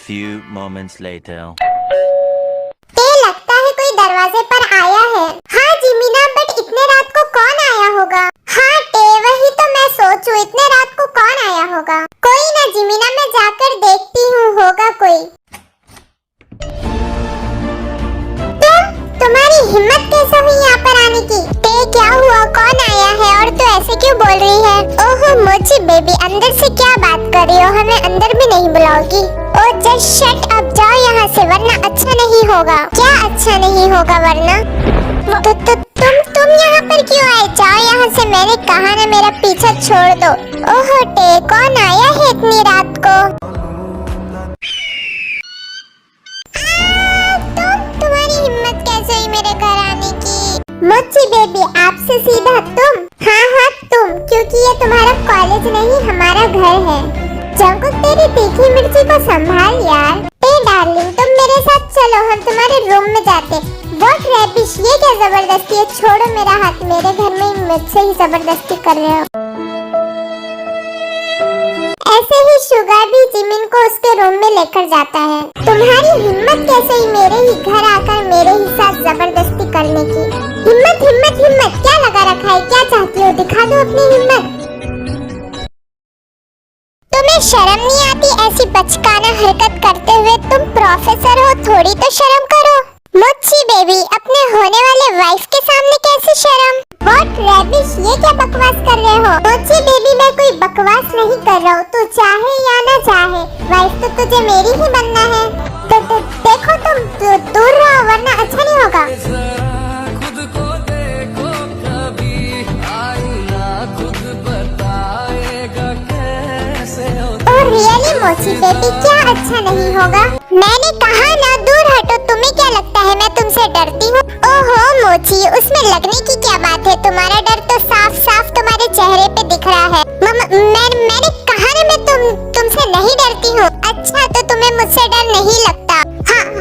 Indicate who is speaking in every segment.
Speaker 1: few moments later.
Speaker 2: लगता है कोई दरवाजे पर आया है। हाँ जिमिना, बट इतने रात को कौन आया होगा? हाँ टे, वही तो मैं सोचूं, इतने रात को कौन आया होगा? कोई ना जिमिना, मैं जाकर देखती हूँ, होगा कोई। तुम्हारी हिम्मत कैसे हुई यहाँ पर आने की? टे, क्या हुआ? कौन आया है? और तू ऐसे क्यों बोल रही है? ओहो मोची बेबी, अंदर से क्या बात कर रही हो? हमें अंदर भी नहीं बुलाओगी? ओ जस्ट शट अप, जाओ यहाँ से, वरना अच्छा नहीं होगा। क्या अच्छा नहीं होगा वरना? तुम यहाँ पर क्यों आए? जाओ यहाँ से, मैंने कहा ना मेरा पीछा छोड़ दो। ओहो टे, कौन आया है इतनी रात को? तुम्हारी हिम्मत कैसे हुई मेरे घर आने की? मोची बेबी, आपसे सीधा तुम? हाँ तुम, क्योंकि ये तुम्हारा कॉलेज नहीं हमारा घर है। जंकुक, तेरी तीखी मिर्ची को संभाल यार। डार्लिंग, तुम मेरे साथ चलो, हम तुम्हारे रूम में जाते। व्हाट रैबिश, ये क्या जबरदस्ती है? छोड़ो मेरा हाथ, मेरे घर में मुझसे ही जबरदस्ती कर रहे हो। ऐसे ही शुगर भी जिमिन को उसके रूम में लेकर जाता है। तुम्हारी हिम्मत कैसे ही मेरे ही घर आकर मेरे ही साथ जबरदस्ती करने की? हिम्मत हिम्मत हिम्मत क्या लगा रखा है? क्या चाहती हो? दिखा दो अपनी हिम्मत। तुम्हें शर्म नहीं आती ऐसी बचकाना हरकत करते हुए? तुम प्रोफेसर हो, थोड़ी तो शर्म करो। मुझी बेबी, अपने होने वाले वाइफ के सामने कैसे शर्म? व्हाट रैबिश, ये क्या बकवास कर रहे हो? मुझी बेबी, मैं कोई बकवास नहीं कर रहा हूँ। तू चाहे या ना चाहे, वाइफ तो तुझे मेरी ही बनना है। तो देखो, तुम दूर रहो वरना अच्छा नहीं होगा। रियली मोची बेबी, क्या अच्छा नहीं होगा? मैंने कहा ना दूर हटो। तुम्हें क्या लगता है मैं तुमसे डरती हूँ? ओहो मोची, उसमें लगने की क्या बात है? तुम्हारा डर तो साफ साफ तुम्हारे चेहरे पे दिख रहा है। मैंने कहा ना मैं तुमसे नहीं डरती हूँ। अच्छा, तो तुम्हें मुझसे डर नहीं लगता?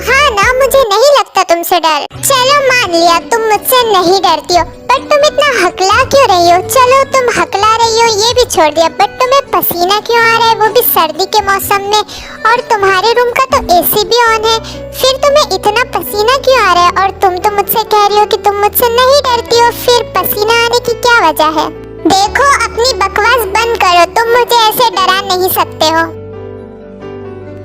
Speaker 2: हाँ ना, मुझे नहीं लगता तुमसे डर। चलो मान लिया तुम मुझसे नहीं डरती हो, बट तुम इतना हकला क्यों रही हो? चलो तुम हकला रही हो ये भी छोड़ दिया, बट तुम्हें पसीना क्यों आ रहा है, वो भी सर्दी के मौसम में? और तुम्हारे रूम का तो एसी भी ऑन है, फिर तुम्हें इतना पसीना क्यों आ रहा है? और तुम तो मुझसे कह रही हो कि तुम मुझसे नहीं डरती हो, फिर पसीना आने की क्या वजह है? देखो, अपनी बकवास बंद करो, तुम मुझे ऐसे डरा नहीं सकते हो।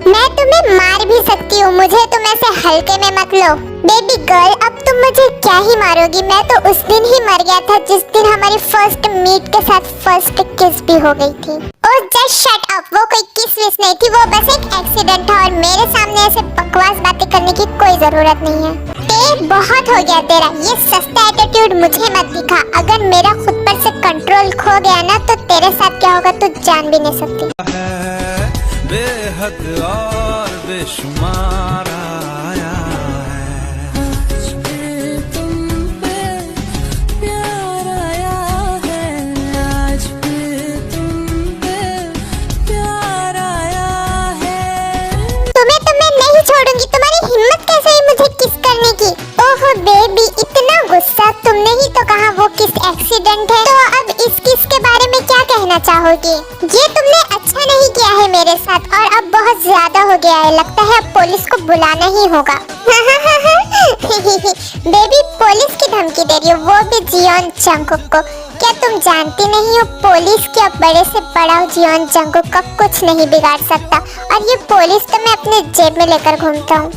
Speaker 2: मैं तुम्हें मार भी सकती हूँ, मुझे तुम ऐसे हल्के में मत लो। बेबी गर्ल, अब तुम मुझे क्या ही मारोगी? मैं तो उस दिन ही मर गया था जिस दिन हमारी फर्स्ट मीट के साथ फर्स्ट किस भी हो गई थी। ओह जस्ट शट अप, वो कोई किस विस नहीं थी, वो बस एक एक्सीडेंट था, और मेरे सामने ऐसे बकवास बातें करने की कोई जरूरत नहीं है। बहुत हो गया तेरा, ये सस्ता एटीट्यूड मुझे मत दिखा। अगर मेरा खुद पर से कंट्रोल खो गया ना, तो तेरे साथ क्या होगा तू जान भी नहीं सकती।
Speaker 3: बेहद और बेशुमार आया है, आज फिर तुम पे प्यार आया है, आज फिर तुम पे प्यार आया है।
Speaker 2: तुम्हें तो मैं नहीं छोड़ूंगी। तुम्हारी हिम्मत कैसे हुई मुझे किस करने की? ओहो बेबी, इतना गुस्सा? तुमने ही तो कहा वो किस एक्सीडेंट है, तो अब इस किस के बारे में क्या कहना चाहोगी? ये तुमने अच्छा नहीं किया है मेरे साथ, और अब बहुत ज्यादा हो गया है। लगता है अब पुलिस को बुलाना ही होगा। बेबी, पुलिस की धमकी दे रही हो, वो भी जियोन जंगकुक को? क्या तुम जानती नहीं हो पुलिस क्या बड़े से बड़ा जियोन जंगकुक का कुछ नहीं बिगाड़ सकता, और ये पुलिस तो मैं अपने जेब में लेकर घूमता हूँ।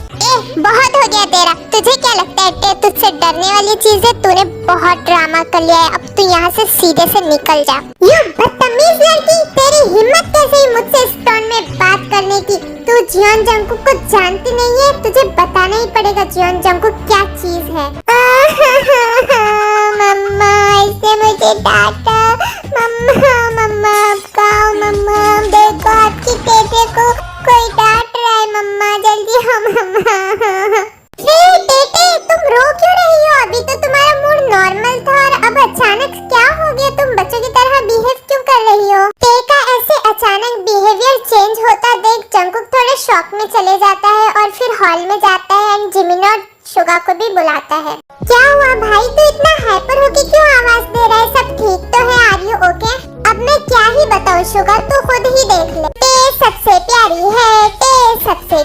Speaker 2: बहुत हो गया तेरा। तुझे क्या लगता है तुझसे डरने वाली चीज है? तूने बहुत ड्रामा कर लिया है, अब तू यहाँ से सीधे से निकल जा। ये बदतमीज लड़की, तेरी हिम्मत कैसे ही मुझसे इस टोन में बात करने की? तू जियोन जंगकुक को जानती नहीं है, तुझे बताना ही पड़ेगा जियोन जंगकुक क्या चीज है। मम्मा ऐसे मुझे डांटा। मम्मा आपका मम्मा, देखो आपकी टेटे को कोई डांट रहा है। मम्मा जल्दी हो मम्मा। टेटे, तुम रो क्यों रही हो? अभी तो तुम्हारा मूड नॉर्मल था, और अब अचानक क्या हो गया? तुम बच्चों की तरह बिहेव क्यों कर रही हो? टेका ऐसे अचानक बिहेवियर चेंज होता देख जंगकुक थोड़े शॉक में चले जाता है, और फिर हॉल में जाता है एंड जिमिन और शुगा को भी बुलाता है। क्या हुआ भाई, तू इतना हाइपर होके क्यों आवाज दे रहा है? सब ठीक तो है? Are you okay? अब मैं क्या ही बताऊं शुगा, तू खुद ही देख ले। टे सबसे प्यारी है, टे सबसे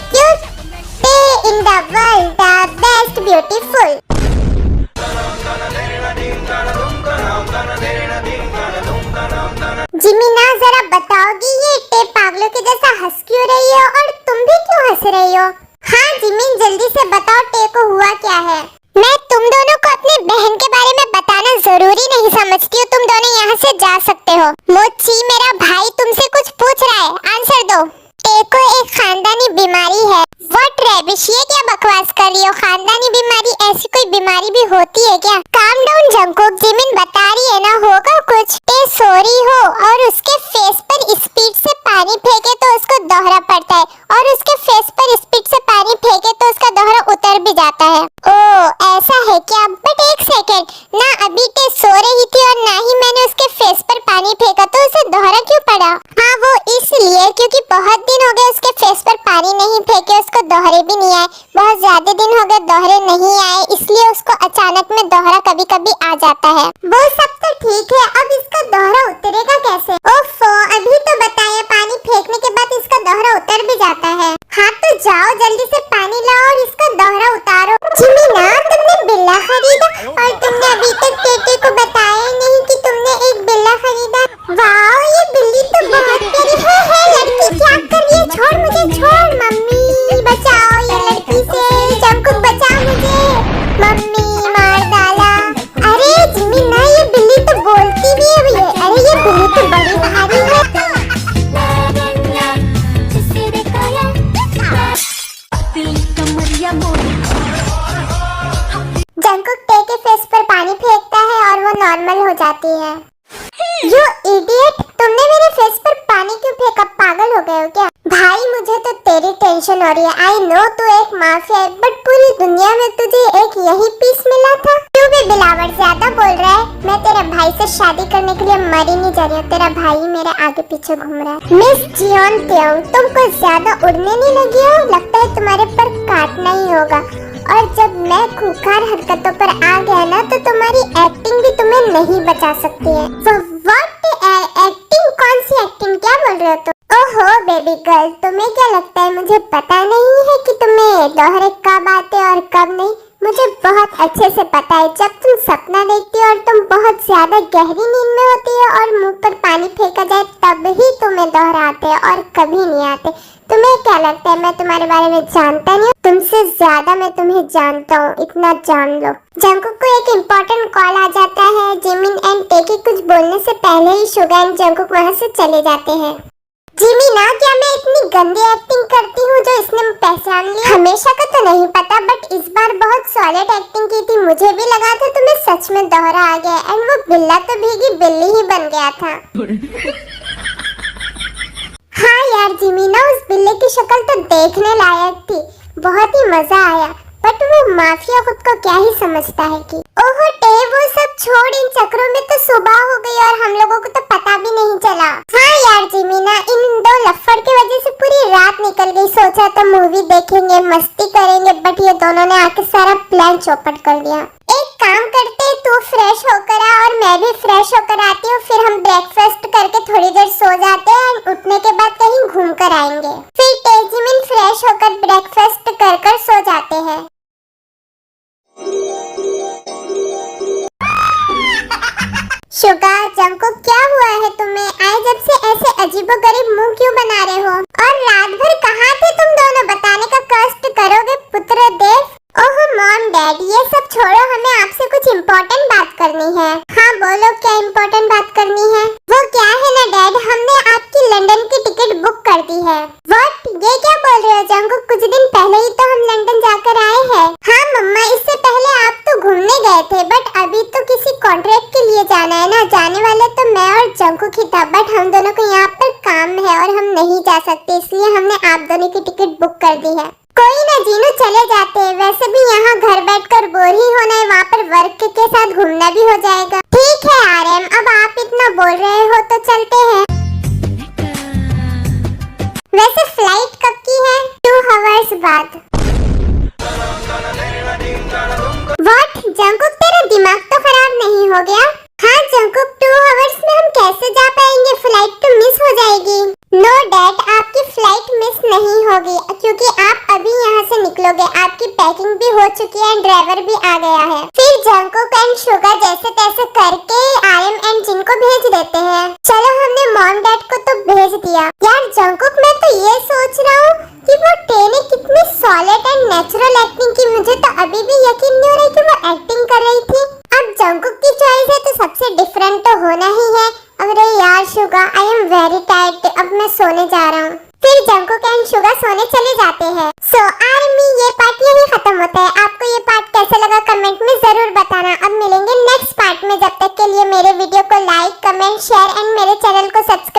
Speaker 2: बताओगी ये टेप पागलों के जैसा हंस क्यों रही हो और तुम भी क्यों हंस रही हो? हाँ जिमिन जल्दी से बताओ टे को हुआ क्या है? मैं तुम दोनों को अपनी बहन के बारे में बताना जरूरी नहीं समझती हूँ। तुम दोनों यहाँ से जा सकते हो। मोची मेरा भाई तुमसे कुछ पूछ रहा है, आंसर दो। टे को एक खानदानी बीमारी है। व्हाट रैबिश, ये क्या बकवास कर रही हो? खानदानी बीमारी, ऐसी कोई बीमारी भी होती है क्या? काम डाउन जंकुक, जिमिन बता रही है ना, होगा कुछ। टे सो रही हो और उसके फेस पर स्पीड से पानी फेंके तो उसको दोहरा पड़ता है और उसके फेस पर स्पीड से पानी फेंके तो उसका दोहरा उतर भी जाता है। ओ ऐसा है क्या? बट एक सेकेंड ना, अभी टे सो रही थी और ना ही मैंने उसके फेस पर पानी फेंका, तो उसे दोहरा क्यों पड़ा? हाँ वो इसलिए क्योंकि बहुत दिन हो गए उसके फेस पर पानी नहीं फेंके, उसको दोहरे भी नहीं आए। बहुत ज्यादा दिन हो गए दोहरे नहीं आए, इसलिए उसको अचानक में दोहरा कभी कभी आ जाता है। वो सब तो ठीक है, अब इसका दोहरा उतरेगा कैसे? ओफो, अभी तो बताया पानी फेंकने के बाद इसका दोहरा उतर भी जाता है। हाँ तो जाओ जल्दी से पानी लाओ और इसका दोहरा उतारो। जिमिना तुमने बिल्ला खरीदा और तुमने अभी तक टेटे को बताया नहीं कि तुमने एक बिल्ला खरीदा। वाह ये बिल्ली तो बहुत प्यारी है लड़की क्या कर रही है? छोड़ मुझे, छोड़। मम्मी बचाओ ये लड़की से, जंकुक बचा मुझे। मम्मी मार डाला। अरे जिमिना ये बिल्ली तो बोलती भी है ये। अरे ये बिल्ली तो बड़ी भारी है। जंकुक टे के फेस पर पानी फेंकता है और वो नॉर्मल हो जाती है। यू इडियट, तुमने मेरे फेस पर पानी क्यों फेंका? पागल हो गए हो क्या? भाई मुझे तो तेरी टेंशन हो रही है। आई नो तू एक माफिया है, बट पूरी दुनिया में तुझे एक यही पीस मिला था। तू भी बिलावर ज्यादा बोल रहा है। मैं तेरे भाई से शादी करने के लिए मरी नहीं जा रही हूँ। तेरा भाई मेरे आगे पीछे घूम रहा है। मिस जियोन त्योंग, तुम कुछ ज्यादा उड़ने नहीं लगी हो? लगता है तुम्हारे पर काटना ही होगा। और जब मैं खूंखार हरकतों पर आ गया ना तो तुम्हारी एक्टिंग भी तुम्हें नहीं बचा सकती है। What acting? कौन सी एक्टिंग? क्या बोल रहे हो तुम? ओहो बेबी गर्ल, तुम्हें क्या लगता है मुझे पता नहीं है कि तुम्हें दोहरे कब आते और कब नहीं? मुझे बहुत अच्छे से पता है। जब तुम सपना देखती हो और तुम बहुत ज्यादा गहरी नींद में होती है और मुंह पर पानी फेंका जाए तब ही तुम्हें दोहरा आते हैं और कभी नहीं आते। तुम्हें क्या लगता है मैं तुम्हारे बारे में जानता नहीं हूँ? तुमसे ज्यादा मैं तुम्हें जानता हूँ, इतना जान लो। जंकुक को एक इम्पोर्टेंट कॉल आ जाता है। जिमिन एंड टेकी कुछ बोलने से पहले ही शुगा एंड जंकुक वहाँ से चले जाते हैं। जिमिना क्या मैं इतनी गंदी एक्टिंग करती हूँ जो इसने पहचान लिया? हमेशा का तो नहीं पता बट इस बार बहुत सॉलिड एक्टिंग की थी। मुझे भी लगा था तुम्हें सच में दोहरा आ गया एंड वो बिल्ला तो भीगी बिल्ली ही बन गया था। हाँ यार जिमिना, उस बिल्ले की शक्ल तो देखने लायक थी, बहुत ही मजा आया। बट वो माफिया खुद को क्या ही समझता है कि ओहो टे वो सब छोड़, इन चक्रों में तो सुबह हो गई और हम लोगों को तो पता भी नहीं चला। हाँ यार जिमिना, इन दो लफ्फड़ की वजह से पूरी रात निकल गई। सोचा तो मूवी देखेंगे, मस्ती करेंगे, बट ये दोनों ने आके सारा प्लान चौपट कर दिया। एक काम करते, तू फ्रेश होकर आ और मैं भी फ्रेश होकर आती हूँ, फिर हम ब्रेकफास्ट करके थोड़ी देर सो जाते हैं और उठने के बाद कहीं घूम कर आएंगे। फिर तेजिमिन फ्रेश होकर ब्रेकफास्ट कर सो जाते हैं। शुगा जंकुक क्या हुआ है तुम्हें? आए जब से ऐसे अजीबोगरीब मुंह क्यों बना रहे हो? और रात भर कहाँ थे तुम दोनों? बताने का कष्ट करोगे पुत्र देव। ओह मॉम डैड ये सब छोड़ो, हमें आपसे कुछ इम्पोर्टेंट बात करनी है। हाँ बोलो क्या इम्पोर्टेंट बात करनी है? वो क्या है ना डैड, हमने आपकी लंदन की टिकट बुक कर दी है। व्हाट, ये क्या बोल रहे हो जंकुक? कुछ दिन पहले ही तो हम लंदन जाकर आए हैं। हाँ मम्मा, इससे पहले आप तो घूमने गए थे बट अभी तो किसी कॉन्ट्रैक्ट के लिए जाना है ना। जाने वाले तो मैं और जंकुक ही था बट हम दोनों को यहाँ पर काम है और हम नहीं जा सकते, इसलिए हमने आप दोनों की टिकट बुक कर दी है। कोई ना जीनू, चले जाते हैं। वैसे भी यहाँ घर बैठकर बोर ही होना है, वहाँ पर वर्क के साथ घूमना भी हो जाएगा। ठीक है आरएम, अब आप इतना बोल रहे हो तो चलते हैं। वैसे फ्लाइट कब की है? 2 आवर्स बाद। व्हाट जंकुक, तेरा दिमाग तो खराब नहीं हो गया? हाँ जंकुक, 2 आवर्स में हम कैसे जा पाएंगे? फ्लाइट तो मिस हो जाएगी। नो डैड, आपकी फ्लाइट मिस नहीं होगी क्योंकि आप अभी यहाँ से निकलोगे। आपकी पैकिंग भी हो चुकी है, ड्राइवर भी आ गया है। फिर जंकुक एंड शुगा जैसे तैसे करके आरएम एंड जिन को भेज देते हैं। चलो हमने मॉम डैड को तो वेरी टायर्ड, अब मैं सोने जा रहा हूँ। फिर जंगकुक एंड सुगा सोने चले जाते हैं। सो आर्मी ये पार्ट यही खत्म होता है। आपको ये पार्ट कैसा लगा कमेंट में जरूर बताना। अब मिलेंगे नेक्स्ट पार्ट में, जब तक के लिए मेरे वीडियो को लाइक, कमेंट, शेयर एंड मेरे चैनल को सब्सक्राइब